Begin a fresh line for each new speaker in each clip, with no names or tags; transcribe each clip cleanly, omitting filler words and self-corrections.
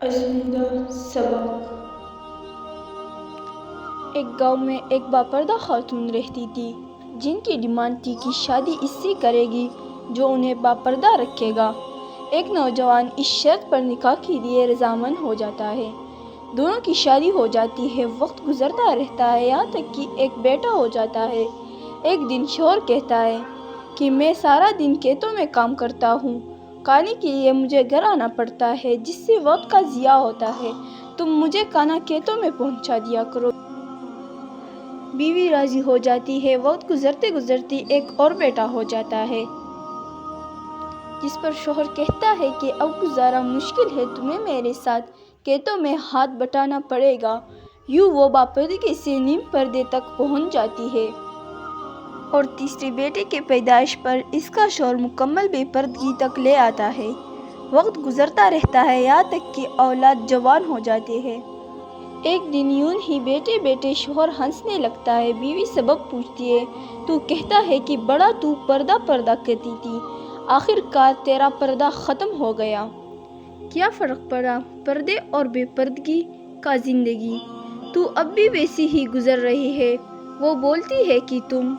ازمودہ سبق۔
ایک گاؤں میں ایک باپردہ خاتون رہتی تھی جن کی ڈیمانڈ تھی کہ شادی اس سے کرے گی جو انہیں باپردہ رکھے گا۔ ایک نوجوان اس شرط پر نکاح کے لیے رضامند ہو جاتا ہے۔ دونوں کی شادی ہو جاتی ہے، وقت گزرتا رہتا ہے، یہاں تک کہ ایک بیٹا ہو جاتا ہے۔ ایک دن شوہر کہتا ہے کہ میں سارا دن کھیتوں میں کام کرتا ہوں، کھانے کے لیے مجھے گھر آنا پڑتا ہے جس سے وقت کا ضیاع ہوتا ہے، تم مجھے کھانا کھیتوں میں پہنچا دیا کرو۔ بیوی راضی ہو جاتی ہے۔ وقت گزرتے گزرتے ایک اور بیٹا ہو جاتا ہے جس پر شوہر کہتا ہے کہ اب گزارا مشکل ہے، تمہیں میرے ساتھ کھیتوں میں ہاتھ بٹانا پڑے گا۔ یوں وہ باپردگی سے نیم پردے تک پہنچ جاتی ہے اور تیسرے بیٹے کے پیدائش پر اس کا شوہر مکمل بے پردگی تک لے آتا ہے۔ وقت گزرتا رہتا ہے، یہاں تک کہ اولاد جوان ہو جاتے ہیں۔ ایک دن یوں ہی بیٹے بیٹے شوہر ہنسنے لگتا ہے۔ بیوی سبب پوچھتی ہے تو کہتا ہے کہ بڑا تو پردہ پردہ کہتی تھی، آخر کار تیرا پردہ ختم ہو گیا۔ کیا فرق پڑا پردے اور بے پردگی کا زندگی، تو اب بھی ویسی ہی گزر رہی ہے۔ وہ بولتی ہے کہ تم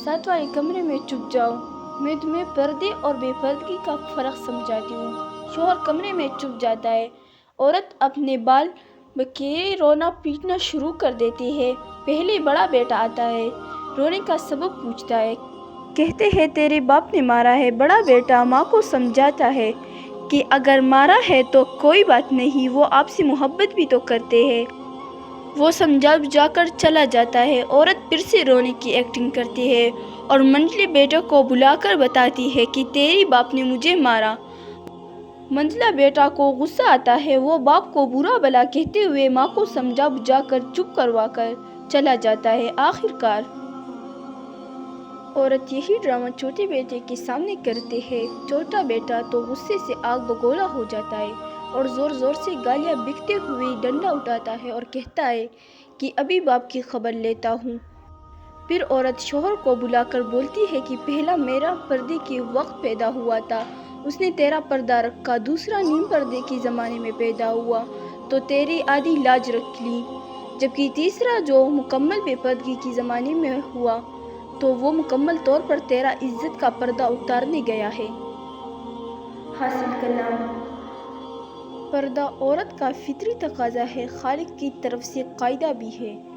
ساتھ والے کمرے میں چھپ جاؤ، میں تمہیں پردے اور بے پردگی کا فرق سمجھاتی ہوں۔ شوہر کمرے میں چھپ جاتا ہے۔ عورت اپنے بال بکھیرے رونا پیٹنا شروع کر دیتی ہے۔ پہلے بڑا بیٹا آتا ہے، رونے کا سبب پوچھتا ہے۔ کہتے ہیں تیرے باپ نے مارا ہے۔ بڑا بیٹا ماں کو سمجھاتا ہے کہ اگر مارا ہے تو کوئی بات نہیں، وہ آپ سے محبت بھی تو کرتے ہیں۔ وہ سمجھا بجھا کر چلا جاتا ہے۔ عورت پھر سے رونے کی ایکٹنگ کرتی ہے اور منجلے بیٹے کو بلا کر بتاتی ہے کہ تیرے باپ نے مجھے مارا۔ منجلا بیٹا کو غصہ آتا ہے، وہ باپ کو برا بھلا کہتے ہوئے ماں کو سمجھا بجھا کر چپ کروا کر چلا جاتا ہے۔ آخر کار عورت یہی ڈرامہ چھوٹے بیٹے کے سامنے کرتے ہے۔ چھوٹا بیٹا تو غصے سے آگ بگولا ہو جاتا ہے اور زور زور سے گالیاں بکتے ہوئے ڈنڈا اٹھاتا ہے اور کہتا ہے کہ ابھی باپ کی خبر لیتا ہوں۔ پھر عورت شوہر کو بلا کر بولتی ہے کہ پہلا میرا پردے کے وقت پیدا ہوا تھا، اس نے تیرا پردہ رکھا، دوسرا نیم پردے کے زمانے میں پیدا ہوا تو تیری آدھی لاج رکھ لی، جبکہ تیسرا جو مکمل بے پردگی کے زمانے میں ہوا تو وہ مکمل طور پر تیرا عزت کا پردہ اتارنے گیا ہے۔
حاصل کلام۔
پردہ عورت کا فطری تقاضا ہے، خالق کی طرف سے قاعدہ بھی ہے۔